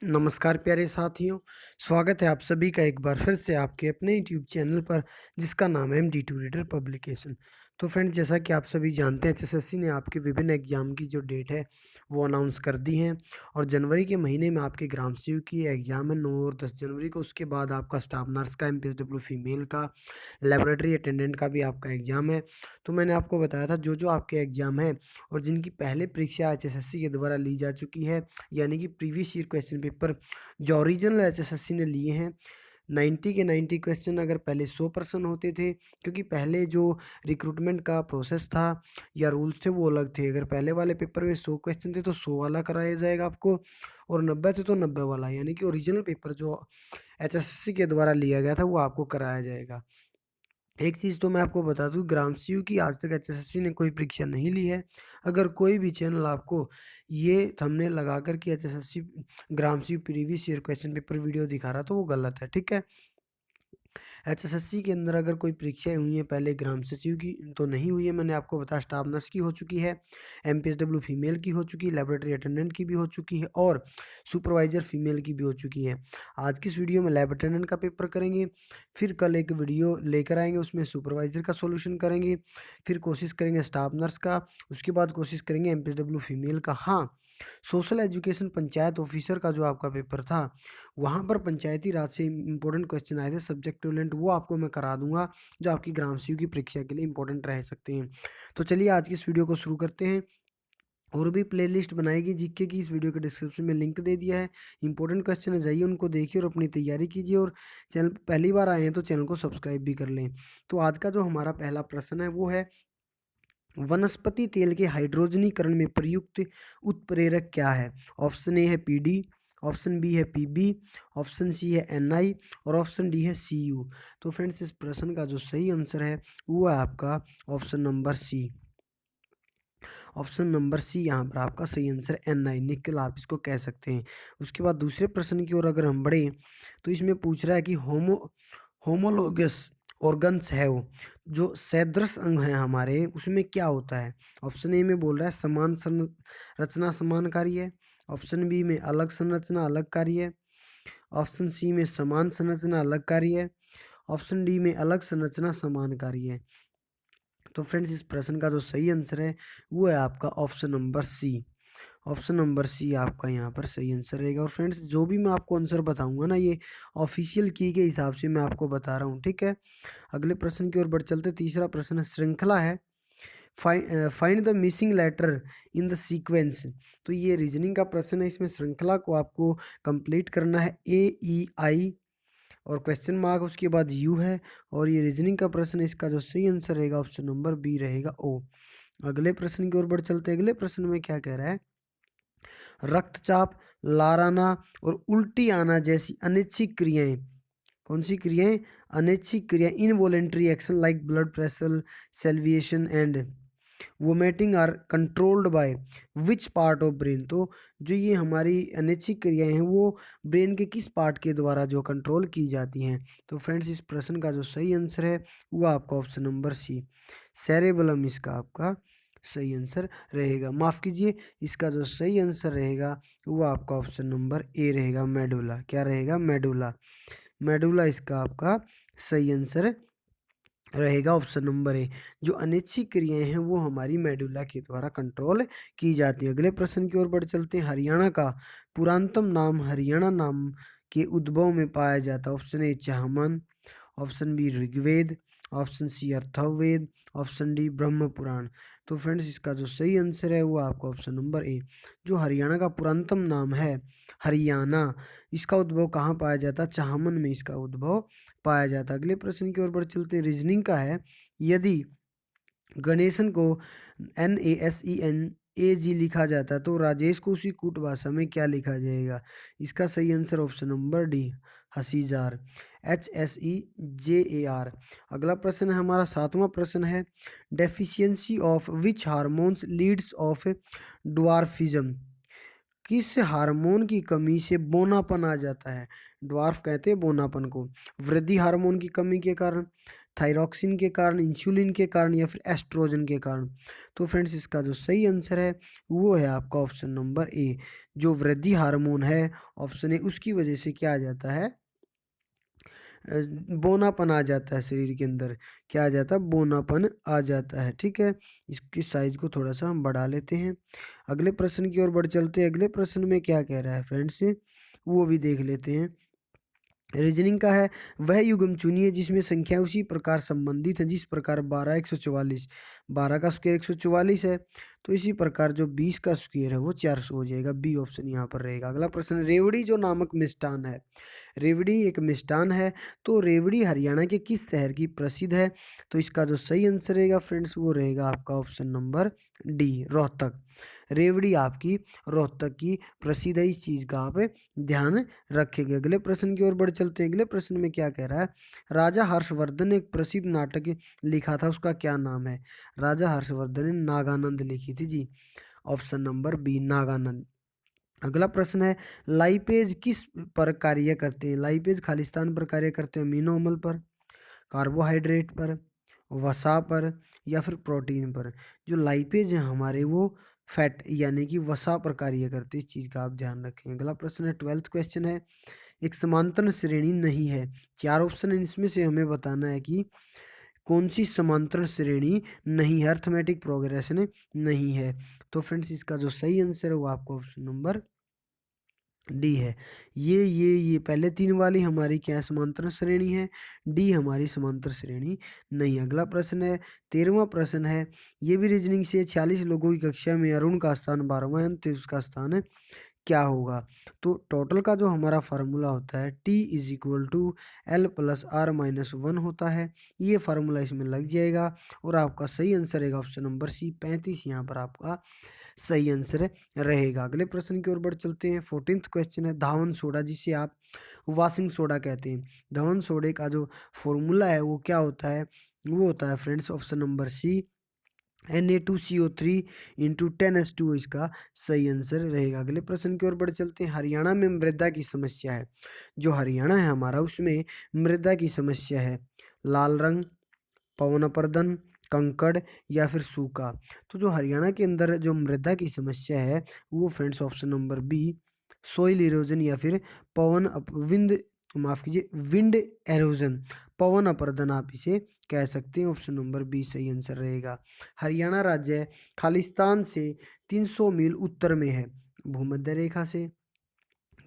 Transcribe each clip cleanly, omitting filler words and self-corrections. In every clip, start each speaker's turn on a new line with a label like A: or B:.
A: नमस्कार प्यारे साथियों, स्वागत है आप सभी का एक बार फिर से आपके अपने यूट्यूब चैनल पर जिसका नाम है एमडी2 रीडर पब्लिकेशन। तो फ्रेंड्स, जैसा कि आप सभी जानते हैं, एचएसएससी ने आपके विभिन्न एग्ज़ाम की जो डेट है वो अनाउंस कर दी हैं और जनवरी के महीने में आपके ग्राम सेवक की एग्ज़ाम है 9 और 10 जनवरी को। उसके बाद आपका स्टाफ नर्स का, एमपीएसडब्ल्यू फीमेल का, लेबोरेटरी अटेंडेंट का भी आपका एग्ज़ाम है। तो मैंने आपको बताया था जो आपके एग्ज़ाम है और जिनकी पहले परीक्षा एचएसएससी के द्वारा ली जा चुकी है, यानी कि प्रीवियस ईयर क्वेश्चन पेपर जो ओरिजिनल एचएसएससी ने लिए हैं, 90 के 90 क्वेश्चन अगर पहले 100% होते थे, क्योंकि पहले जो रिक्रूटमेंट का प्रोसेस था या रूल्स थे वो अलग थे। अगर पहले वाले पेपर में 100 क्वेश्चन थे तो 100 वाला कराया जाएगा आपको, और 90 थे तो 90 वाला, यानी कि ओरिजिनल पेपर जो एचएसएससी के द्वारा लिया गया था वो आपको कराया जाएगा। एक चीज़ तो मैं आपको बता दूँ, ग्राम सीयू की आज तक एचएसएससी ने कोई परीक्षा नहीं ली है। अगर कोई भी चैनल आपको ये थंबनेल लगाकर के एचएसएससी ग्राम सीयू previous year question paper video दिखा रहा तो वो गलत है, ठीक है? एचएसएससी के अंदर अगर कोई परीक्षाएँ हुई हैं पहले ग्राम सचिव की तो नहीं हुई है, मैंने आपको बताया। स्टाफ नर्स की हो चुकी है, एमपीएसडब्ल्यू फीमेल की हो चुकी है, लैबोरेटरी अटेंडेंट की भी हो चुकी है और सुपरवाइज़र फीमेल की भी हो चुकी है। आज की इस वीडियो में लैब अटेंडेंट का पेपर करेंगे, फिर कल एक वीडियो लेकर आएँगे उसमें सुपरवाइज़र का सॉल्यूशन करेंगे, फिर कोशिश करेंगे स्टाफ नर्स का, उसके बाद कोशिश करेंगे एमपीएसडब्ल्यू फीमेल का। हाँ, सोशल एजुकेशन पंचायत ऑफिसर का जो आपका पेपर था, वहाँ पर पंचायती राज से इम्पोर्टेंट क्वेश्चन आए थे सब्जेक्ट टैलेंट, वो आपको मैं करा दूँगा, जो आपकी ग्राम सीयू की परीक्षा के लिए इम्पोर्टेंट रह सकते हैं। तो चलिए आज की इस वीडियो को शुरू करते हैं। और भी प्लेलिस्ट बनाएगी जीके की, इस वीडियो के डिस्क्रिप्शन में लिंक दे दिया है। इंपॉर्टेंट क्वेश्चन है, जाइए उनको देखिए और अपनी तैयारी कीजिए, और चैनल पहली बार आए हैं तो चैनल को सब्सक्राइब भी कर लें। तो आज का जो हमारा पहला प्रश्न है वो है, वनस्पति तेल के हाइड्रोजनीकरण में प्रयुक्त उत्प्रेरक क्या है? ऑप्शन ए है पीडी, ऑप्शन बी है पीबी, ऑप्शन सी है एनआई और ऑप्शन डी है सीयू। तो फ्रेंड्स, इस प्रश्न का जो सही आंसर है वो है आपका option number C. Option number C यहाँ पर आपका सही आंसर एनआई, निकल आप इसको कह सकते हैं। उसके बाद दूसरे प्रश्न की ओर अगर हम बढ़े तो इसमें पूछ रहा है कि होमोलोगस ऑर्गन्स है वो, जो सदृश अंग है हमारे, उसमें क्या होता है? ऑप्शन ए में बोल रहा है समान संरचना समान कार्य है, ऑप्शन बी में अलग संरचना अलग कार्य है, ऑप्शन सी में समान संरचना अलग कार्य है, ऑप्शन डी में अलग संरचना समान कार्य है। तो फ्रेंड्स, इस प्रश्न का जो सही आंसर है वो है आपका option number C. Option number C आपका यहाँ पर सही आंसर रहेगा। और फ्रेंड्स, जो भी मैं आपको आंसर बताऊंगा ना, ये ऑफिशियल की के हिसाब से मैं आपको बता रहा हूँ, ठीक है? अगले प्रश्न की ओर बढ़ चलते। तीसरा प्रश्न है, श्रृंखला है, find the missing letter in the sequence. तो ये रीजनिंग का प्रश्न है, इसमें श्रृंखला को आपको कंप्लीट करना है, AEI और क्वेश्चन मार्क उसके बाद यू है। और ये रीजनिंग का प्रश्न है, इसका जो सही आंसर रहेगा ऑप्शन नंबर बी रहेगा ओ। अगले प्रश्न की ओर बढ़ चलते। अगले प्रश्न में क्या कह रहा है, रक्तचाप, लाराना और उल्टी आना जैसी अनैच्छिक क्रियाएं, कौन सी क्रियाएं? अनैच्छिक क्रिया, involuntary action like blood pressure, salivation and vomiting are controlled by which part of brain. तो जो ये हमारी अनैच्छिक क्रियाएं हैं वो ब्रेन के किस पार्ट के द्वारा जो कंट्रोल की जाती हैं? तो फ्रेंड्स, इस प्रश्न का जो सही आंसर है वो आपका ऑप्शन नंबर सी, सेरेबलम, इसका आपका सही आंसर रहेगा। माफ़ कीजिए, इसका जो सही आंसर रहेगा वो आपका ऑप्शन नंबर ए रहेगा, मेडुला। क्या रहेगा? मेडुला। मेडुला इसका आपका सही आंसर रहेगा, ऑप्शन नंबर ए। जो अनैच्छिक क्रियाएं हैं वो हमारी मेडुला के द्वारा कंट्रोल की जाती है। अगले प्रश्न की ओर बढ़ चलते हैं। हरियाणा का पुरातनतम नाम हरियाणा नाम के उद्भव में पाया जाता है। Option A Chahaman, option B Rigveda, option C Atharvaveda, option D Brahma Purana. तो फ्रेंड्स, इसका जो सही आंसर है वो आपका ऑप्शन नंबर ए। जो हरियाणा का पुरातनतम नाम है हरियाणा, इसका उद्भव कहाँ पाया जाता है? चाहमन में इसका उद्भव पाया जाता है। अगले प्रश्न की ओर बढ़ चलते। रीजनिंग का है, यदि गणेशन को NASENAG लिखा जाता है तो राजेश को उसी कूट भाषा में क्या लिखा जाएगा? इसका सही आंसर ऑप्शन नंबर डी, हसीजार, HSEJAR। अगला प्रश्न है हमारा, सातवां प्रश्न है, deficiency of which hormones leads of dwarfism. किस हार्मोन की कमी से बोनापन आ जाता है? ड्वार्फ कहते हैं बोनापन को। वृद्धि हार्मोन की कमी के कारण, थायरॉक्सिन के कारण, इंसुलिन के कारण या फिर एस्ट्रोजन के कारण। तो फ्रेंड्स, इसका जो सही आंसर है वो है आपका ऑप्शन नंबर ए। जो वृद्धि हार्मोन है ऑप्शन ए, उसकी वजह से क्या आ जाता है, बोनापन आ जाता है शरीर के अंदर। क्या आ जाता है, बोनापन आ जाता है। ठीक है, इसकी साइज को थोड़ा सा हम बढ़ा लेते हैं। अगले प्रश्न की ओर बढ़ चलते हैं। अगले प्रश्न में क्या कह रहा है फ्रेंड्स, वो भी देख लेते हैं। रीजनिंग का है, वह युग्म चुनिए जिसमें संख्या उसी प्रकार संबंधित है जिस प्रकार 12 144, 12 का स्क्वायर 144 है, तो इसी प्रकार जो 20 का स्क्वायर है वो 400 हो जाएगा। बी ऑप्शन यहाँ पर रहेगा। अगला प्रश्न, रेवड़ी जो नामक मिष्ठान है, रेवड़ी एक मिष्ठान है, तो रेवड़ी हरियाणा के किस शहर की प्रसिद्ध है, तो इसका जो सही आंसर रहेगा फ्रेंड्स वो रहेगा आपका ऑप्शन नंबर डी, रोहतक। रेवड़ी आपकी रोहतक की प्रसिद्ध है, इस चीज़ का आप ध्यान रखेंगे। अगले प्रश्न की ओर बढ़ चलते हैं। अगले प्रश्न में क्या कह रहा है, राजा हर्षवर्धन ने एक प्रसिद्ध नाटक लिखा था, उसका क्या नाम है। राजा हर्षवर्धन ने नागानंद लिखी थी जी, ऑप्शन नंबर बी, नागानंद। अगला प्रश्न है, लाइपेज किस पर कार्य करते हैं। लाइपेज खालिस्तान पर कार्य करते हैं, अमीनो अम्ल पर, कार्बोहाइड्रेट पर, वसा पर, या फिर प्रोटीन पर। जो लाइपेज है हमारे वो फैट यानी कि वसा पर कार्य करते हैं, इस चीज़ का आप ध्यान रखें। अगला प्रश्न है, 12th क्वेश्चन है, एक समांतर श्रेणी नहीं है। 4 ऑप्शन है, इसमें से हमें बताना है कि कौन सी समांतर श्रेणी नहीं है, अर्थमेटिक प्रोग्रेशन नहीं है। तो फ्रेंड्स इसका जो सही आंसर है वो आपको ऑप्शन नंबर डी है। ये पहले 3 वाली हमारी क्या है, समांतर श्रेणी है। डी हमारी समांतर श्रेणी नहीं है। अगला प्रश्न है, 13वां प्रश्न है, ये भी रीजनिंग से, 46 लोगों की कक्षा में अरुण का स्थान 12वां है, तो उसका स्थान क्या होगा। तो टोटल का जो हमारा फार्मूला होता है T is equal to L plus R minus 1 होता है। ये फार्मूला इसमें लग जाएगा और आपका सही आंसर रहेगा ऑप्शन नंबर सी, 35 यहाँ पर आपका सही आंसर रहेगा। अगले प्रश्न की ओर बढ़ चलते हैं। 14th क्वेश्चन है, धावन सोडा जिसे आप वॉशिंग सोडा कहते हैं, धावन सोडे का जो फॉर्मूला है वो क्या होता है, वो होता है friends option number C, Na2CO3 into 10H2O इसका सही आंसर रहेगा। अगले प्रश्न की ओर बढ़ चलते हैं। हरियाणा में मृदा की समस्या है, जो हरियाणा है हमारा उसमें मृदा की समस्या है, लाल रंग, पवन अपर्दन, कंकड़, या फिर सूखा। तो जो हरियाणा के अंदर जो मृदा की समस्या है वो friends option number B, soil erosion या फिर विंड, माफ कीजिए, विंड एरोजन, पवन अपर्दन आप इसे कह सकते हैं। ऑप्शन नंबर बी सही आंसर रहेगा। हरियाणा राज्य खालिस्तान से 300 मील उत्तर में है, भूमध्य रेखा से,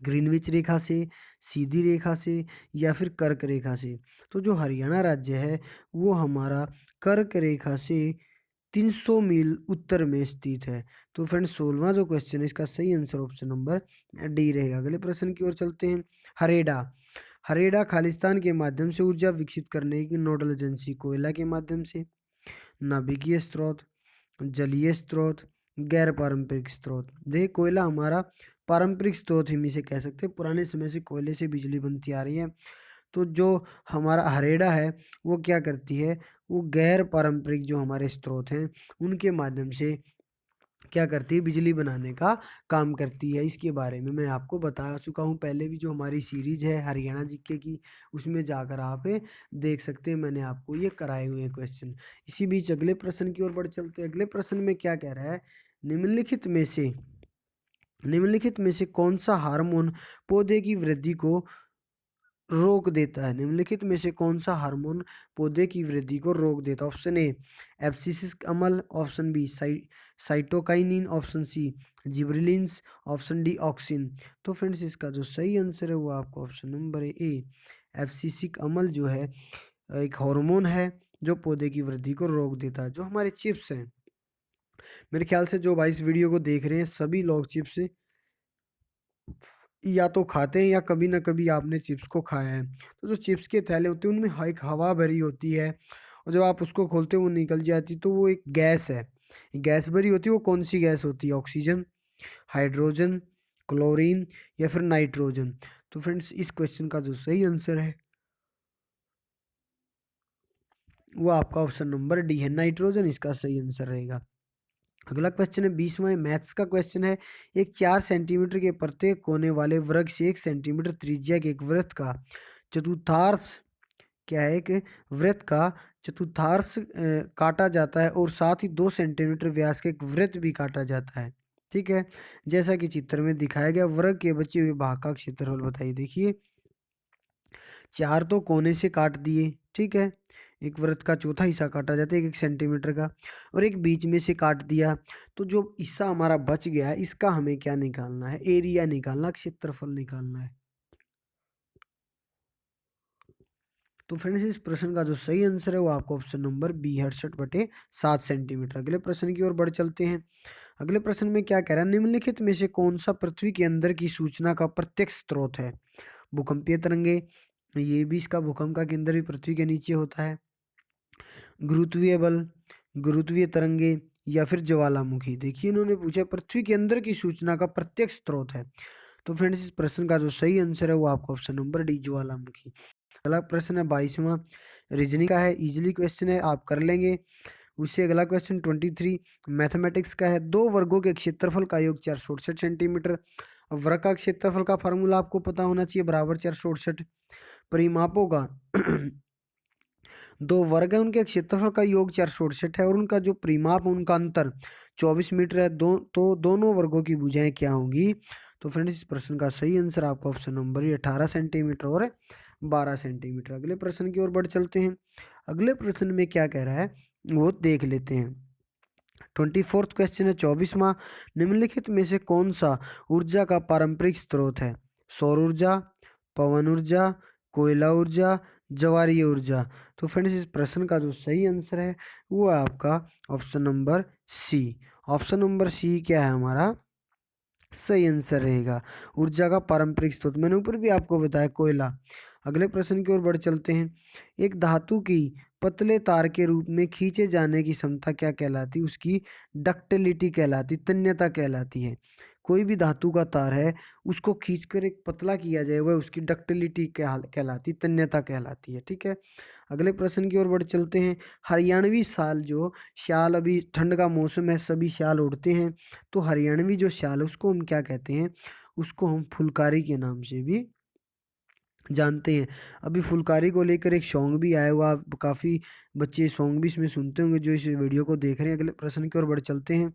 A: ग्रीनविच रेखा से, सीधी रेखा से, या फिर कर्क रेखा से। तो जो हरियाणा राज्य है वो हमारा कर्क रेखा से 300 मील उत्तर में स्थित है। तो फ्रेंड्स 16वां जो क्वेश्चन है इसका सही आंसर ऑप्शन नंबर डी रहेगा। अगले प्रश्न की ओर चलते हैं। हरेडा, हरेडा खालिस्तान के माध्यम से ऊर्जा विकसित करने की नोडल एजेंसी, कोयला के माध्यम से, नाभिकीय स्रोत, जलीय स्रोत, गैर पारंपरिक स्रोत। देखिए कोयला हमारा पारंपरिक स्रोत हम इसे कह सकते हैं, पुराने समय से कोयले से बिजली बनती आ रही है। तो जो हमारा हरेडा है वो क्या करती है, वो गैर पारंपरिक जो हमारे स्रोत हैं उनके माध्यम से क्या करती है, बिजली बनाने का काम करती है। इसके बारे में मैं आपको बता चुका हूँ पहले भी, जो हमारी सीरीज है हरियाणा जीके की उसमें जाकर आप देख सकते हैं, मैंने आपको ये कराए हुए हैं क्वेश्चन। इसी बीच अगले प्रश्न की ओर बढ़ चलते हैं। अगले प्रश्न में क्या कह रहा है, निम्नलिखित में से कौन सा हार्मोन पौधे की वृद्धि को रोक देता है। निम्नलिखित में से कौन सा हार्मोन पौधे की वृद्धि को रोक देता है। ऑप्शन ए एब्सिसिक अम्ल, option B cytokinin, option C gibberellins, option D auxin. तो फ्रेंड्स इसका जो सही आंसर है वो आपको ऑप्शन नंबर ए, एब्सिसिक अम्ल जो है एक हार्मोन है जो पौधे की वृद्धि को रोक देता है। जो हमारे चिप्स हैं, मेरे ख्याल से जो भाई इस वीडियो को देख रहे हैं सभी लोग चिप्स या तो खाते हैं या कभी ना कभी आपने चिप्स को खाया है। तो जो चिप्स के थैले होते हैं उनमें एक हवा भरी होती है, और जब आप उसको खोलते हो वो निकल जाती, तो वो एक गैस है, गैस भरी होती है। वो कौन सी गैस होती है, ऑक्सीजन, हाइड्रोजन, क्लोरीन, या फिर नाइट्रोजन। तो फ्रेंड्स इस क्वेश्चन का जो सही आंसर है वो आपका ऑप्शन नंबर डी है, नाइट्रोजन इसका सही आंसर रहेगा। अगला क्वेश्चन है 20वां, मैथ्स का क्वेश्चन है। एक 4 सेंटीमीटर के प्रत्येक कोने वाले वृत्त से 1 सेंटीमीटर त्रिज्या के एक वृत्त का चतुर्थांश, क्या है, एक वृत्त का चतुर्थांश काटा जाता है, और साथ ही 2 सेंटीमीटर व्यास का एक वृत्त भी काटा जाता है। ठीक है, जैसा कि चित्र में दिखाया गया वर्ग के बचे हुए भाग का क्षेत्रफल बताइए। देखिए, 4 तो कोने से काट दिए, ठीक है, एक वृत्त का चौथा हिस्सा काटा जाता है 1 सेंटीमीटर का, और एक बीच में से काट दिया। तो जो हिस्सा हमारा बच गया इसका हमें क्या निकालना है, एरिया निकालना, क्षेत्रफल निकालना है। तो फ्रेंड्स इस प्रश्न का जो सही आंसर है वो आपको ऑप्शन नंबर बी 68/7 सेंटीमीटर। अगले प्रश्न की ओर बढ़ चलते हैं। अगले प्रश्न में क्या कह रहा है, निम्नलिखित में से कौन सा पृथ्वी के अंदर की सूचना का प्रत्यक्ष स्रोत है। भूकंपीय तरंगे, ये भी इसका भूकंप का केंद्र भी पृथ्वी के नीचे होता है। गुरुत्वीय बल, गुरुत्वीय तरंगे, या फिर ज्वालामुखी। देखिए इन्होंने पूछा पृथ्वी के अंदर की सूचना का प्रत्यक्ष स्रोत है। तो फ्रेंड्स इस प्रश्न का जो सही आंसर है वो आपका ऑप्शन नंबर डी ज्वालामुखी। अगला प्रश्न है 22वां, रीजनिंग का है, इजीली क्वेश्चन है, आप कर लेंगे। उससे अगला क्वेश्चन 23 मैथमेटिक्स का है। दो वर्गों के क्षेत्रफल का योग 467 सेंटीमीटर। अब वर्ग का क्षेत्रफल का फार्मूला आपको पता होना चाहिए, बराबर 467। परिमापों का दो वर्ग है, उनके क्षेत्रफल का योग 467 है, और उनका जो परिमाप उनका अंतर 24 मीटर है। तो दोनों वर्गों की भुजाएं क्या होंगी। तो फ्रेंड्स इस प्रश्न का सही आंसर आपका ऑप्शन नंबर 18 सेंटीमीटर और 12 सेंटीमीटर। अगले प्रश्न की ओर बढ़ चलते हैं। अगले प्रश्न में क्या कह रहा है वो देख लेते हैं। 24th क्वेश्चन है 24वां, निम्नलिखित में से कौन सा ऊर्जा का पारंपरिक स्रोत है। सौर ऊर्जा, पवन ऊर्जा, कोयला ऊर्जा, ज्वारीय ऊर्जा। तो फ्रेंड्स इस प्रश्न का जो सही आंसर है वो है आपका option number C. Option number C क्या है हमारा सही आंसर रहेगा, ऊर्जा का पारंपरिक स्रोत। मैंने ऊपर भी आपको बताया कोयला। अगले प्रश्न की ओर बढ़ चलते हैं। एक धातु की पतले तार के रूप में खींचे जाने की क्षमता क्या कहलाती है, उसकी डक्टिलिटी कहलाती, तन्यता कहलाती है। कोई भी धातु का तार है उसको खींचकर एक पतला किया जाए वह उसकी डक्टिलिटी कहलाती, तन्यता कहलाती है। ठीक है, अगले प्रश्न की ओर बढ़ चलते हैं। हरियाणवी शाल, जो शाल, अभी ठंड का मौसम है सभी शाल उड़ते हैं, तो हरियाणवी जो शाल है उसको हम क्या कहते हैं, उसको हम फुलकारी के नाम से भी जानते हैं। अभी फुलकारी को लेकर एक सॉन्ग भी आया हुआ, आप काफ़ी बच्चे सॉन्ग भी इसमें सुनते होंगे जो इस वीडियो को देख रहे हैं। अगले प्रश्न की ओर बढ़ चलते हैं।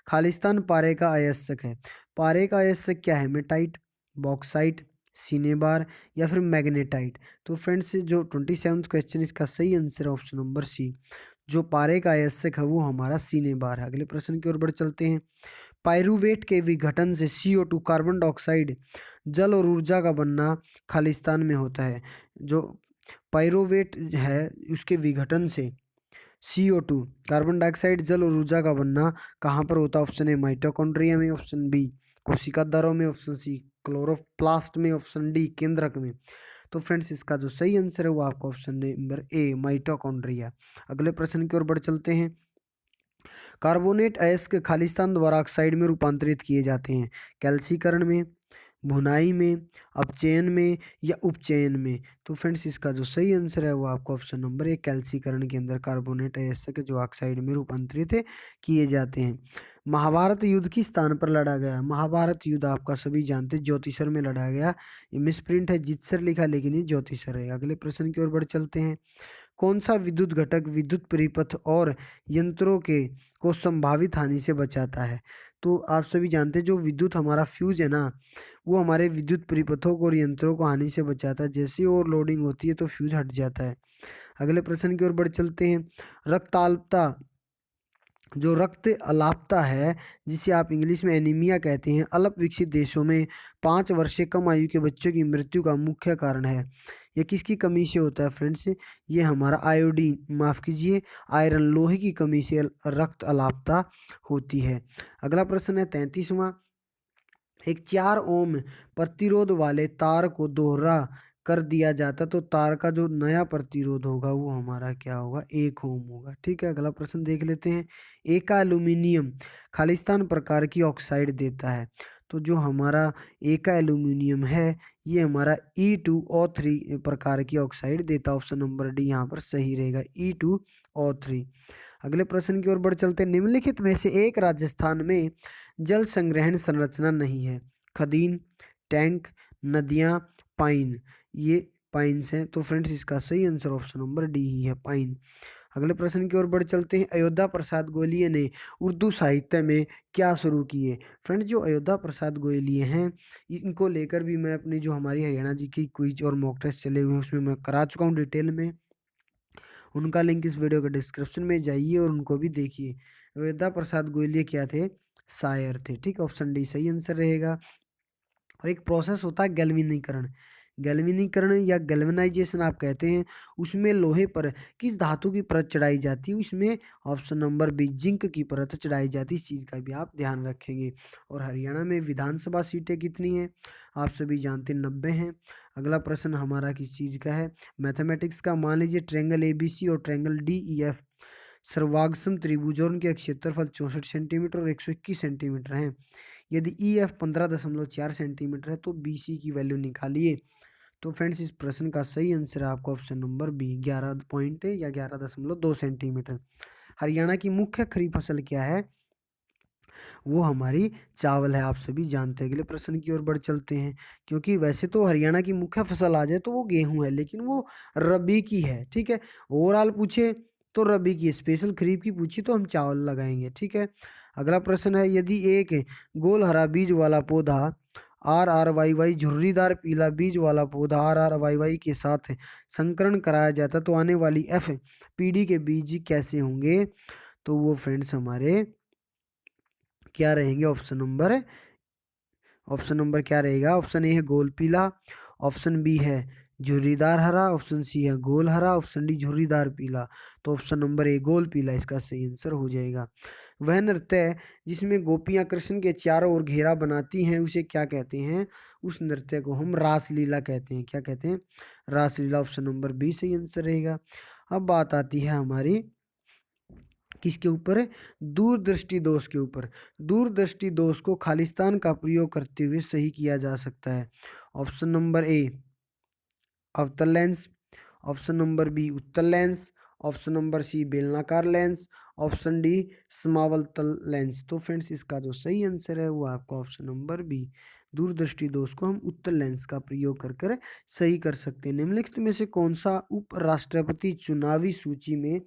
A: खालिस्तान पारे का अयस्क है। पारे का अयस्क क्या है, मेटाइट, बॉक्साइट, सिनेबार, या फिर मैग्नेटाइट। तो फ्रेंड्स जो 27वां क्वेश्चन इसका सही आंसर है ऑप्शन नंबर सी। जो पारे का अयस्क है वो हमारा सिनेबार है। अगले प्रश्न की ओर बढ़ चलते हैं। पाइरूवेट के विघटन से CO2 कार्बन डाइऑक्साइड, जल और ऊर्जा का बनना खालिस्तान में होता है। जो पाइरोवेट है उसके विघटन से CO2 कार्बन डाइऑक्साइड, जल और ऊर्जा का बनना कहाँ पर होता है। ऑप्शन ए माइटोकॉन्ड्रिया में, ऑप्शन बी कोशिका दरों में, ऑप्शन सी क्लोरोप्लास्ट में, ऑप्शन डी केंद्रक में। तो फ्रेंड्स इसका जो सही आंसर है वो आपका ऑप्शन नंबर ए माइटोकॉन्ड्रिया। अगले प्रश्न की ओर बढ़ चलते हैं। कार्बोनेट अयस्क खालिस्तान द्वारा ऑक्साइड में रूपांतरित किए जाते हैं, कैल्सीकरण में, भुनाई में, अपचयन में, या उपचयन में। तो फ्रेंड्स इसका जो सही आंसर है वो आपको ऑप्शन नंबर एक कैल्सीकरण के अंदर कार्बोनेट अयस्क जो ऑक्साइड में रूपांतरित किए जाते हैं। महाभारत युद्ध किस स्थान पर लड़ा गया। महाभारत युद्ध आपका सभी जानते हैं ज्योतिषर में लड़ा गया। ये मिसप्रिंट है, जितसर लिखा लेकिन ये ज्योतिषर है। अगले प्रश्न की ओर बढ़ चलते हैं। कौन सा विद्युत घटक विद्युत परिपथ और यंत्रों के को संभावित हानि से बचाता है। तो आप सभी जानते हैं जो विद्युत हमारा फ्यूज है ना, वो हमारे विद्युत परिपथों को और यंत्रों को हानि से बचाता है। जैसे ही ओवरलोडिंग होती है तो फ्यूज हट जाता है। अगले प्रश्न की ओर बढ़ चलते हैं। रक्ताल्पता, जो रक्त अलापता है जिसे आप इंग्लिश में एनीमिया कहते हैं, अल्प विकसित देशों में 5 वर्ष से कम आयु के बच्चों की मृत्यु का मुख्य कारण है। ये किसकी कमी से होता है फ्रेंड्स, ये हमारा आयोडीन, माफ कीजिए आयरन, लोहे की कमी से रक्त अलापता होती है। अगला प्रश्न है 33वां। एक 4 ओम प्रतिरोध वाले तार को दोहरा कर दिया जाता तो तार का जो नया प्रतिरोध होगा वो हमारा क्या होगा, 1 ओम होगा। ठीक है, अगला प्रश्न देख लेते हैं। एका एल्यूमिनियम खालिस्तान प्रकार की ऑक्साइड देता है। तो जो हमारा एका एल्यूमिनियम है ये हमारा E2O3 प्रकार की ऑक्साइड देता है। ऑप्शन नंबर डी यहाँ पर सही रहेगा, E2O3। अगले प्रश्न की ओर बढ़ चलते हैं। निम्नलिखित में से एक राजस्थान में जल संग्रहण संरचना नहीं है। खदीन, टैंक, नदियाँ, पाइन। ये पाइन्स हैं। तो फ्रेंड्स इसका सही आंसर ऑप्शन नंबर डी ही है, पाइन। अगले प्रश्न की ओर बढ़ चलते हैं। अयोध्या प्रसाद गोयलिये ने उर्दू साहित्य में क्या शुरू किए? फ्रेंड्स, जो अयोध्या प्रसाद गोयलिये हैं, इनको लेकर भी मैं अपनी जो हमारी हरियाणा जी की क्विज और मॉक टेस्ट चले हुए हैं उसमें मैं करा चुका हूँ डिटेल में। उनका लिंक इस वीडियो के डिस्क्रिप्शन में जाइए और उनको भी देखिए। अयोध्या प्रसाद गोयलिये क्या थे? शायर थे। ठीक, ऑप्शन डी सही आंसर रहेगा। और एक प्रोसेस होता है गैल्वेनीकरण। गैल्वेनीकरण या गैल्वेनाइजेशन आप कहते हैं, उसमें लोहे पर किस धातु की परत चढ़ाई जाती है? उसमें ऑप्शन नंबर बी जिंक की परत चढ़ाई जाती है। इस चीज़ का भी आप ध्यान रखेंगे। और हरियाणा में विधानसभा सीटें कितनी हैं? आप सभी जानते हैं 90 हैं। अगला प्रश्न हमारा किस चीज़ का है? मैथमेटिक्स का। मान लीजिए ट्रायंगल एबीसी और ट्रायंगल डीईएफ सर्वांगसम त्रिभुज और उनके क्षेत्रफल 64 सेंटीमीटर और 121 सेंटीमीटर हैं। यदि ई एफ 15.4 सेंटीमीटर है तो बी सी की वैल्यू निकालिए। तो फ्रेंड्स, इस प्रश्न का सही आंसर है आपको ऑप्शन नंबर बी 11 पॉइंट या 11.2 सेंटीमीटर। हरियाणा की मुख्य खरीफ फसल क्या है? वो हमारी चावल है, आप सभी जानते हैं। अगले प्रश्न की ओर बढ़ चलते हैं। क्योंकि वैसे तो हरियाणा की मुख्य फसल आ जाए तो वो गेहूं है, लेकिन वो रबी की है। ठीक है, ओवरऑल पूछे तो रबी की, स्पेशल खरीफ की पूछी तो हम चावल लगाएंगे। ठीक है, अगला प्रश्न है। यदि एक गोल हरा बीज वाला पौधा RRYY झुर्रीदार पीला बीज वाला पौधा RRYY के साथ संकरण कराया जाता तो आने वाली FPD के बीज कैसे होंगे? तो वो फ्रेंड्स हमारे क्या रहेंगे? ऑप्शन नंबर क्या रहेगा? ऑप्शन ए है गोल पीला, ऑप्शन बी है झुर्रीदार हरा, ऑप्शन सी है गोल हरा, ऑप्शन डी झुर्रीदार पीला। तो ऑप्शन नंबर ए गोल पीला इसका सही आंसर हो जाएगा। वह नृत्य जिसमें गोपियां कृष्ण के चारों ओर घेरा बनाती हैं उसे क्या कहते हैं? उस नृत्य को हम रासलीला कहते हैं। क्या कहते हैं? रासलीला। ऑप्शन नंबर बी सही आंसर रहेगा। अब बात आती है हमारी किसके ऊपर? दूरदृष्टि दोष के ऊपर। दूरदृष्टि दोष को खालिस्तान का प्रयोग करते हुए सही किया जा सकता है। ऑप्शन नंबर ए अवतल लेंस, ऑप्शन नंबर बी उत्तल लेंस, ऑप्शन नंबर सी बेलनाकार लेंस, ऑप्शन डी समावतल लेंस। तो फ्रेंड्स, इसका जो सही आंसर है वो आपका ऑप्शन नंबर बी, दूरदृष्टि दोष को हम उत्तल लेंस का प्रयोग कर कर सही कर सकते हैं। निम्नलिखित में से कौन सा उपराष्ट्रपति चुनावी सूची में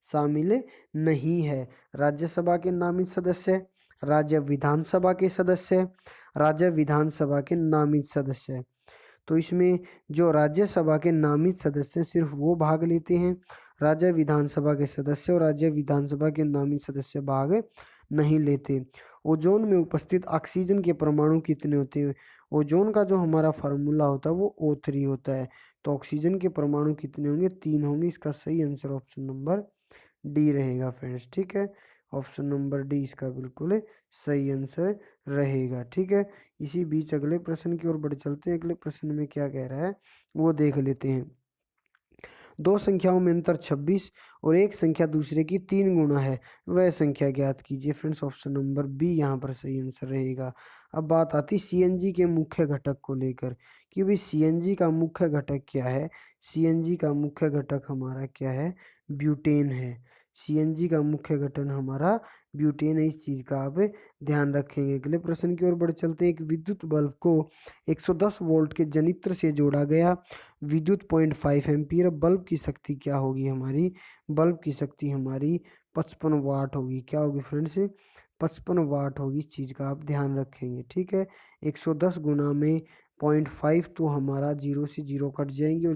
A: शामिल नहीं है? राज्यसभा के नामित सदस्य, राज्य विधानसभा के सदस्य, राज्य विधानसभा के नामित सदस्य। तो इसमें जो राज्यसभा के नामित सदस्य सिर्फ वो भाग लेते हैं, राज्य विधानसभा के सदस्य और राज्य विधानसभा के नामित सदस्य भाग नहीं लेते। ओजोन में उपस्थित ऑक्सीजन के परमाणु कितने होते हैं? ओजोन का जो हमारा फार्मूला होता है वो O3 होता है। तो ऑक्सीजन के परमाणु कितने होंगे? 3 होंगे। इसका सही आंसर ऑप्शन नंबर डी रहेगा फ्रेंड्स। ठीक है, ऑप्शन नंबर डी इसका बिल्कुल सही आंसर रहेगा। ठीक है, इसी बीच अगले प्रश्न की ओर बढ़ चलते हैं। अगले प्रश्न में क्या कह रहा है वो देख लेते हैं। दो संख्याओं में अंतर 26 और एक संख्या दूसरे की 3 गुना है, वह संख्या ज्ञात कीजिए। फ्रेंड्स, ऑप्शन नंबर बी यहाँ पर सही आंसर रहेगा। अब बात आती CNG के मुख्य घटक को लेकर कि भाई CNG का मुख्य घटक क्या है? CNG का मुख्य घटक हमारा क्या है? ब्यूटेन है। CNG का मुख्य घटक हमारा ब्यूटेन है। इस चीज़ का आप ध्यान रखेंगे। अगले प्रश्न की ओर बढ़ चलते हैं। एक विद्युत बल्ब को 110 वोल्ट के जनित्र से जोड़ा गया, विद्युत 0.5 एम्पीयर। बल्ब की शक्ति क्या होगी हमारी? बल्ब की शक्ति हमारी 55 वाट होगी। क्या होगी फ्रेंड्स? 55 वाट होगी। इस चीज़ का आप ध्यान रखेंगे। ठीक है, 110 गुना में 0.5 तो हमारा 0 से 0 कट जाएंगे और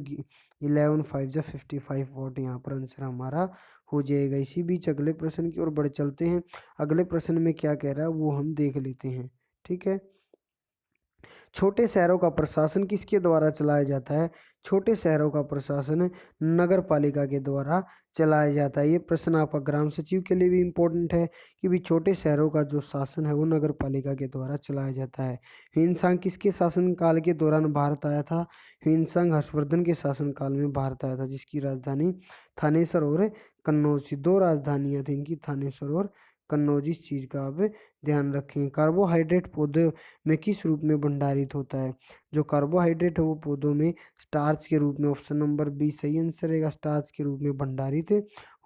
A: 11 5 जा 55 वाट यहाँ पर आंसर हमारा हो जाएगा। इसी बीच अगले प्रश्न की ओर बढ़ चलते हैं। अगले प्रश्न में क्या कह रहा है वो हम देख लेते हैं। ठीक है, छोटे शहरों का प्रशासन किसके द्वारा चलाया जाता है? छोटे शहरों का प्रशासन नगर पालिका के द्वारा चलाया जाता है। ये प्रश्न आपका ग्राम सचिव के लिए भी इम्पोर्टेंट है कि भी छोटे शहरों का जो शासन है वो नगर पालिका के द्वारा चलाया जाता है। ह्वेनसांग किसके शासनकाल के दौरान भारत आया था? ह्वेनसांग हर्षवर्धन के शासनकाल में भारत आया था, जिसकी राजधानी थानेसर और कन्नौज थी। 2 राजधानियां थी इनकी, थानेसर और कन्नौज। इस चीज़ का आप ध्यान रखें। कार्बोहाइड्रेट पौधे में किस रूप में भंडारित होता है? जो कार्बोहाइड्रेट है वो पौधों में स्टार्च के रूप में, ऑप्शन नंबर बी सही आंसर रहेगा, स्टार्च के रूप में भंडारित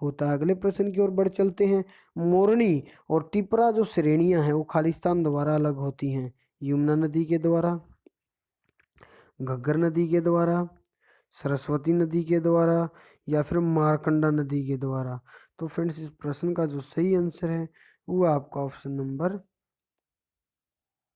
A: होता है। अगले प्रश्न की ओर बढ़ चलते हैं। मोरनी और टिपरा जो श्रेणियां हैं वो खालिस्तान द्वारा अलग होती हैं। यमुना नदी के द्वारा, घग्गर नदी के द्वारा, सरस्वती नदी के द्वारा या फिर मारकंडा नदी के द्वारा। तो फ्रेंड्स इस प्रश्न का जो सही आंसर है वो आपका ऑप्शन नंबर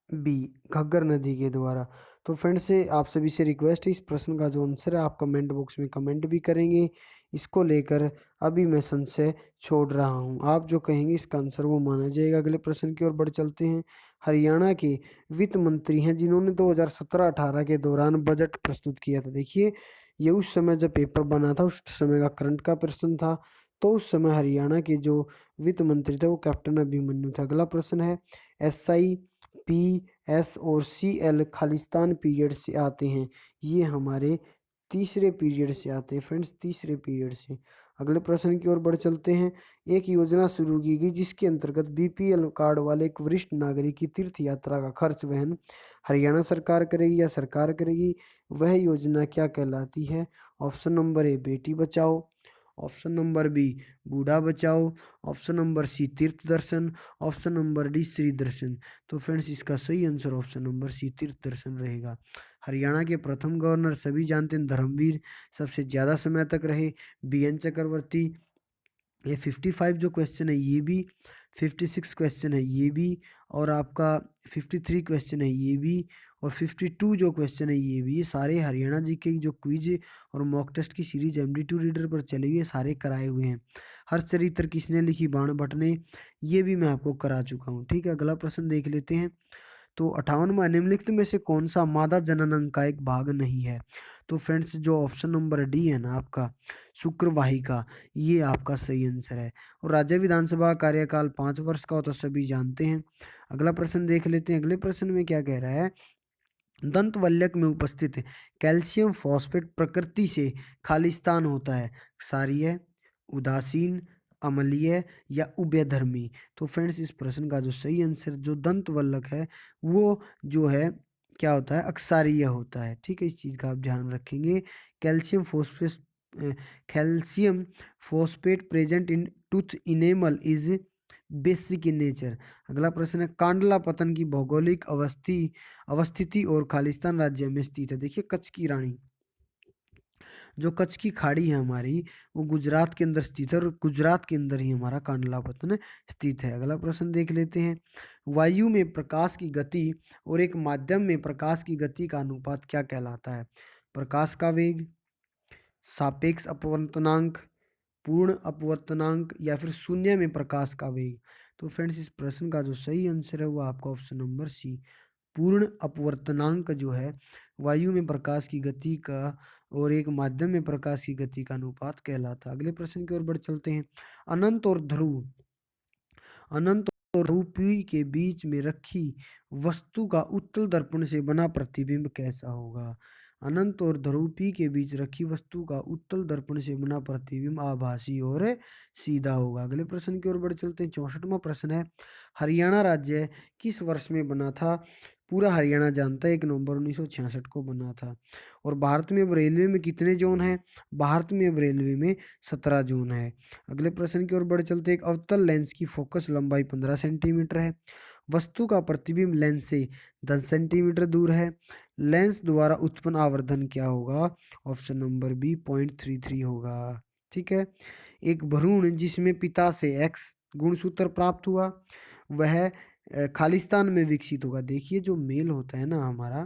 A: बी, घग्गर नदी के द्वारा। तो फ्रेंड्स से आप सभी से रिक्वेस्ट है, इस प्रश्न का जो आंसर है आप कमेंट बॉक्स में कमेंट भी करेंगे। इसको लेकर अभी मैं संशय छोड़ रहा हूँ, आप जो कहेंगे इसका आंसर वो माना जाएगा। अगले प्रश्न की ओर बढ़ चलते हैं। हरियाणा के वित्त मंत्री हैं जिन्होंने 2017-18 के दौरान बजट प्रस्तुत किया था। देखिए ये उस समय जब पेपर बना था उस समय का करंट का प्रश्न था। तो उस समय हरियाणा के जो वित्त मंत्री थे वो कैप्टन अभिमन्यु था। अगला प्रश्न है, SI, PS और CL खालिस्तान पीरियड से आते हैं। ये हमारे तीसरे पीरियड से आते हैं फ्रेंड्स, तीसरे पीरियड से। अगले प्रश्न की ओर बढ़ चलते हैं। एक योजना शुरू की गई जिसके अंतर्गत BPL कार्ड वाले एक वरिष्ठ नागरिक की तीर्थ यात्रा का खर्च वहन हरियाणा सरकार करेगी या सरकार करेगी, वह योजना क्या कहलाती है? Option number A, Beti Bachao. Option number B, बूढ़ा बचाओ। ऑप्शन नंबर सी, तीर्थ दर्शन। ऑप्शन नंबर डी, श्री दर्शन। तो फ्रेंड्स इसका सही आंसर ऑप्शन नंबर सी, तीर्थ दर्शन रहेगा। हरियाणा के प्रथम गवर्नर सभी जानते हैं, धर्मवीर सबसे ज़्यादा समय तक रहे, BN चक्रवर्ती। ये 55 जो क्वेश्चन है ये भी, 56 क्वेश्चन है ये भी, और आपका 53 क्वेश्चन है ये भी, और 52 जो क्वेश्चन है ये भी। ये सारे हरियाणा जी के जो क्विज और मॉक टेस्ट की सीरीज MD2 रीडर पर चली हुई है, सारे कराए हुए हैं। हर चरित्र किसने लिखी? बाण भट्ट ने। ये भी मैं आपको करा चुका हूँ। ठीक है, अगला प्रश्न देख लेते हैं। तो 58वां, निम्नलिखित में से कौन सा मादा जनन अंग का एक भाग नहीं है? तो फ्रेंड्स जो ऑप्शन नंबर डी है ना आपका, शुक्रवाहिका, ये आपका सही आंसर है। और राज्य विधानसभा का कार्यकाल 5 वर्ष का होता है, सभी जानते हैं। अगला प्रश्न देख लेते हैं। अगले प्रश्न में क्या कह रहा है? दंत वल्यक में उपस्थित कैल्शियम फॉस्फेट प्रकृति से खालिस्तान होता है, क्षारीय, उदासीन, अम्लीय या उभयधर्मी। तो फ्रेंड्स इस प्रश्न का जो सही आंसर जो दंत वल्लक है वो जो है क्या होता है? अक्षारीय होता है। ठीक है, इस चीज़ का आप ध्यान रखेंगे। Calcium phosphate, calcium phosphate present in tooth enamel is basic in nature. अगला प्रश्न है, कांडला पतन की भौगोलिक अवस्थिति और खालिस्तान राज्य में स्थित है। देखिए कच्छ की रानी, जो कच्छ की खाड़ी है हमारी, वो गुजरात के अंदर स्थित है, और गुजरात के अंदर ही हमारा कांडला पतन स्थित है। अगला प्रश्न देख लेते हैं। वायु में प्रकाश की गति और एक माध्यम में प्रकाश की गति का अनुपात क्या कहलाता है? प्रकाश का वेग, सापेक्ष अपवर्तनांक, पूर्ण अपवर्तनांक या फिर शून्य में प्रकाश का वेग। तो फ्रेंड्स इस प्रश्न का जो सही आंसर है वो आपका ऑप्शन नंबर सी, पूर्ण अपवर्तनांक जो है वायु में प्रकाश की गति का और एक माध्यम में प्रकाश की गति का अनुपात कहलाता है। अगले प्रश्न की ओर बढ़ चलते हैं। अनंत और ध्रुव, अनंत और ध्रुव P के बीच में रखी वस्तु का उत्तल दर्पण से बना प्रतिबिंब कैसा होगा? अनंत और ध्रुव P के बीच रखी वस्तु का उत्तल दर्पण से बना प्रतिबिंब आभासी और सीधा होगा। अगले प्रश्न की ओर बढ़ चलते हैं। 64वां प्रश्न है, हरियाणा राज्य किस वर्ष में बना था? पूरा हरियाणा जानता है 1 नवंबर 1966 को बना था। और भारत में अब रेलवे में कितने जोन हैं? भारत में अब रेलवे में 17 जोन है। अगले प्रश्न की ओर बढ़ चलते हैं। एक अवतल लेंस की फोकस लंबाई 15 सेंटीमीटर है, वस्तु का प्रतिबिंब लेंस से 10 सेंटीमीटर दूर है, लेंस द्वारा उत्पन्न आवर्धन क्या होगा? ऑप्शन नंबर बी, 0.33 होगा। ठीक है, एक भ्रूण जिसमें पिता से एक्स गुणसूत्र प्राप्त हुआ वह खालिस्तान में विकसित होगा। देखिए जो मेल होता है ना हमारा,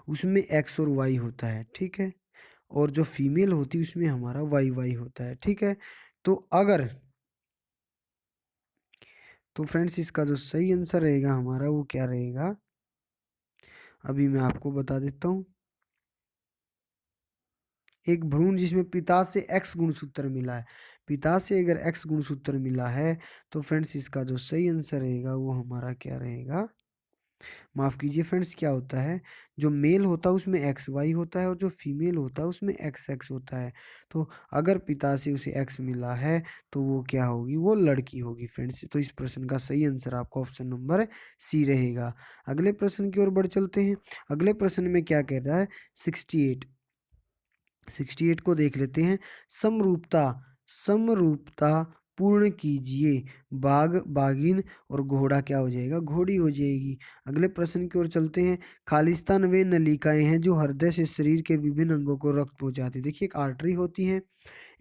A: उसमें एक्स और वाई होता है। ठीक है, और जो फीमेल होती है उसमें हमारा वाई वाई होता है। ठीक है, तो अगर तो फ्रेंड्स इसका जो सही आंसर रहेगा हमारा वो क्या रहेगा, अभी मैं आपको बता देता हूँ। एक भ्रूण जिसमें पिता से एक्स गुणसूत्र मिला है, पिता से अगर एक्स गुणसूत्र मिला है तो फ्रेंड्स इसका जो सही आंसर रहेगा वो हमारा क्या रहेगा, माफ कीजिए फ्रेंड्स, क्या होता है, जो मेल होता है उसमें एक्स वाई होता है और जो फीमेल होता है उसमें एक्स एक्स होता है। तो अगर पिता से उसे एक्स मिला है तो वो क्या होगी, वो लड़की होगी फ्रेंड्स। तो इस प्रश्न का सही आंसर आपका ऑप्शन नंबर सी रहेगा। अगले प्रश्न की ओर बढ़ चलते हैं। अगले प्रश्न में क्या कह रहा है, 68 को देख लेते हैं। समरूपता, समरूपता पूर्ण कीजिए। बाघ बाघिन और घोड़ा क्या हो जाएगा, घोड़ी हो जाएगी। अगले प्रश्न की ओर चलते हैं। खालिस्तान वे नलिकाएं हैं जो हृदय से शरीर के विभिन्न अंगों को रक्त पहुंचाती है। देखिए, एक आर्टरी होती है,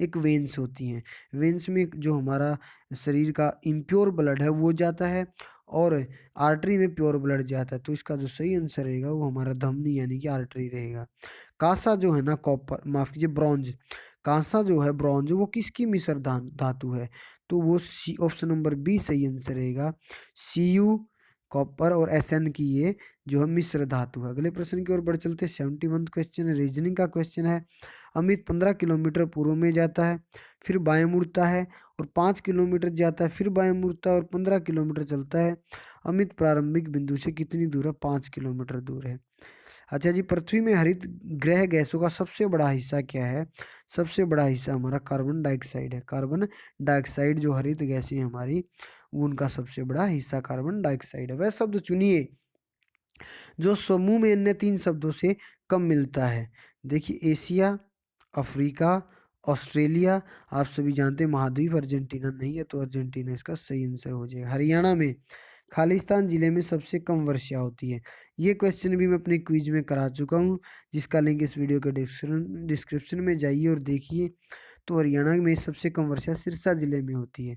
A: एक वेन्स होती हैं। वेन्स में जो हमारा शरीर का इम्प्योर ब्लड है वो जाता है, और आर्टरी में प्योर ब्लड जाता है। तो इसका जो सही आंसर रहेगा वो हमारा धमनी यानी कि आर्टरी रहेगा। कांसा जो है ना, कॉपर माफ कीजिए ब्रॉन्ज, कांसा जो है ब्रॉन्ज वो किसकी मिश्र धातु है, तो वो सी, ऑप्शन नंबर बी सही आंसर रहेगा। Cu कॉपर और Sn की ये जो है मिश्र धातु है। अगले प्रश्न की ओर बढ़ चलते हैं। 71 क्वेश्चन रीजनिंग का क्वेश्चन है। अमित 15 किलोमीटर पूर्व में जाता है, फिर बाएं मुड़ता है और 5 किलोमीटर जाता है, फिर बाएं मुड़ता है और 15 किलोमीटर चलता है। अमित प्रारंभिक बिंदु से कितनी दूर है, 5 किलोमीटर दूर है। अच्छा जी, पृथ्वी में हरित गृह गैसों का सबसे बड़ा हिस्सा क्या है, सबसे बड़ा हिस्सा हमारा कार्बन डाइऑक्साइड है। कार्बन डाइऑक्साइड जो हरित गैसें हमारी, उनका सबसे बड़ा हिस्सा कार्बन डाइऑक्साइड है। वह शब्द चुनिए जो समूह में अन्य 3 शब्दों से कम मिलता है। देखिए, एशिया, अफ्रीका, ऑस्ट्रेलिया। आप सभी जानते हैं महाद्वीप अर्जेंटीना नहीं है, तो अर्जेंटीना इसका सही आंसर हो जाएगा। हरियाणा में खालिस्तान जिले में सबसे कम वर्षा होती है। ये क्वेश्चन भी मैं अपने क्विज में करा चुका हूँ, जिसका लिंक इस वीडियो के डिस्क्रिप्शन में जाइए और देखिए। तो हरियाणा में सबसे कम वर्षा सिरसा जिले में होती है।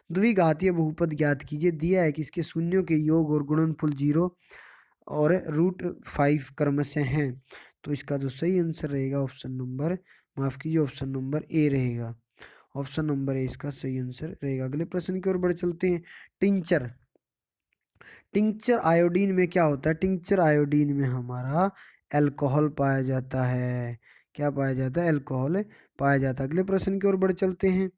A: द्विघातीय बहुपद ज्ञात कीजिए। दिया है कि इसके शून्यों के योग और गुणनफल 0 और √5 क्रमशः हैं। तो इसका जो सही आंसर रहेगा ऑप्शन नंबर, माफ कीजिए, ऑप्शन नंबर ए रहेगा। ऑप्शन नंबर ए इसका सही आंसर रहेगा। अगले प्रश्न की ओर बढ़ चलते हैं। टिंचर, टिंचर आयोडीन में क्या होता है, टिंचर आयोडीन में हमारा अल्कोहल पाया जाता है। क्या पाया जाता है, अल्कोहल पाया जाता है। अगले प्रश्न की ओर बढ़ चलते हैं।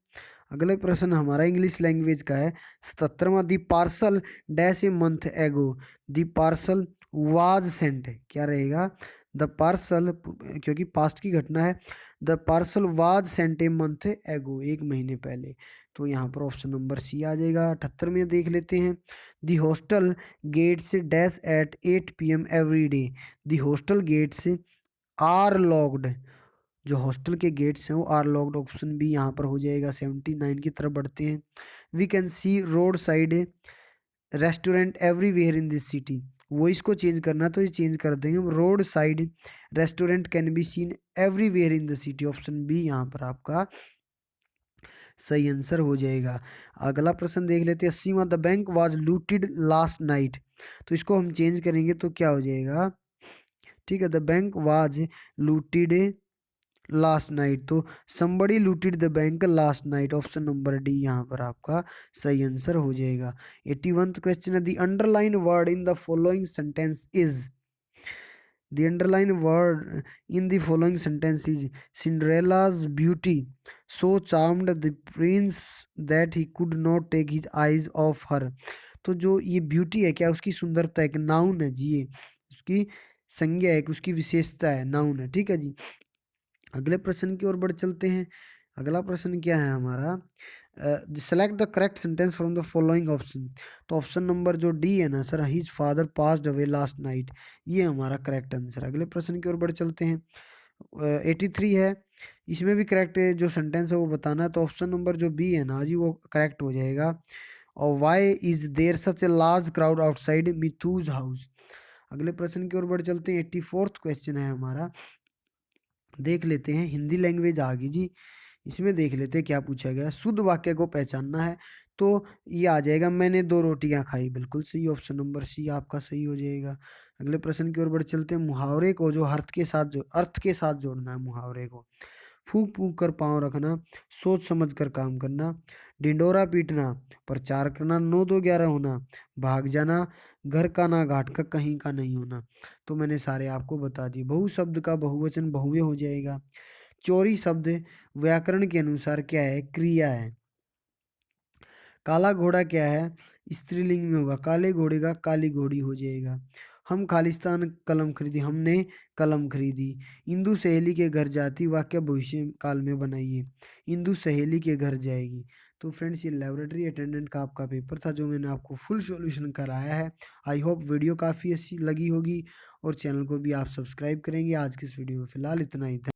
A: अगले प्रश्न हमारा इंग्लिश लैंग्वेज का है। 77वां दी पार्सल डैश ए मंथ एगो, दी पार्सल वाज सेंट, क्या रहेगा, द पार्सल, क्योंकि पास्ट की घटना है, the parcel was sent a month एगो, 1 महीने पहले। तो यहाँ पर ऑप्शन नंबर सी आ जाएगा। 78 में देख लेते हैं। The hostel gates dash at 8 PM every day, the hostel gates are locked, जो हॉस्टल के गेट्स हैं वो आर लॉक्ड, ऑप्शन बी यहाँ पर हो जाएगा। 79 की तरफ बढ़ते हैं। We can see road side restaurant everywhere in this city, वो इसको चेंज करना तो ये चेंज कर देंगे हम, road side restaurant can be seen everywhere in the city, option बी यहाँ पर आपका सही आंसर हो जाएगा। अगला प्रश्न देख लेते हैं। 80वां the bank was looted last night, तो इसको हम चेंज करेंगे तो क्या हो जाएगा, ठीक है, the bank was looted last night, तो somebody looted the bank last night, option number D यहाँ पर आपका सही आंसर हो जाएगा। 81th क्वेश्चन है। The underline word in the following sentence is, the underline word in the following sentence is Cinderella's beauty so charmed the prince that he could not take his eyes off her, तो जो ये beauty है क्या, उसकी सुंदरता एक noun है जी, ये उसकी संज्ञा है, उसकी विशेषता है, नाउन है, ठीक है जी। अगले प्रश्न की ओर बढ़ चलते हैं। अगला प्रश्न क्या है हमारा, select the correct sentence from the following option, तो ऑप्शन नंबर जो डी है ना sir, his father passed away last night, ये हमारा करेक्ट आंसर। अगले प्रश्न की ओर बढ़ चलते हैं। 83 है, इसमें भी करेक्ट जो सेंटेंस है वो बताना है, तो ऑप्शन नंबर जो बी है ना जी वो करेक्ट हो जाएगा। और why is there such a large crowd outside Mithu's house. अगले प्रश्न की ओर बढ़ चलते हैं। 84th क्वेश्चन है हमारा, देख लेते हैं। हिंदी लैंग्वेज आ गई जी, इसमें देख लेते हैं क्या पूछा गया। शुद्ध वाक्य को पहचानना है, तो ये आ जाएगा मैंने 2 रोटियां खाई, बिल्कुल सही, ऑप्शन नंबर सी आपका सही हो जाएगा। अगले प्रश्न की ओर बढ़ चलते हैं। मुहावरे को जो अर्थ के साथ जोड़ना है, मुहावरे को फूंक फूंक कर पाँव रखना, सोच समझ कर काम करना, ढिंडोरा पीटना, प्रचार करना, 9 2 11 होना, भाग जाना, घर का ना घाट का कहीं का नहीं होना, तो मैंने सारे आपको बता दिए। बहु शब्द का बहुवचन बहुए हो जाएगा। चोरी शब्द व्याकरण के अनुसार क्या है, क्रिया है। काला घोड़ा क्या है, स्त्रीलिंग में होगा, काले घोड़े का काली घोड़ी हो जाएगा। हम खालिस्तान कलम खरीदी, हमने कलम खरीदी। इंदु सहेली के घर जाती, वाक्य भविष्य काल में बनाइए, इंदु सहेली के घर जाएगी। तो फ्रेंड्स, ये लेबोरेटरी अटेंडेंट का आपका पेपर था जो मैंने आपको फुल सॉल्यूशन कराया है। आई होप वीडियो काफ़ी अच्छी लगी होगी और चैनल को भी आप सब्सक्राइब करेंगे। आज की इस वीडियो में फिलहाल इतना ही था।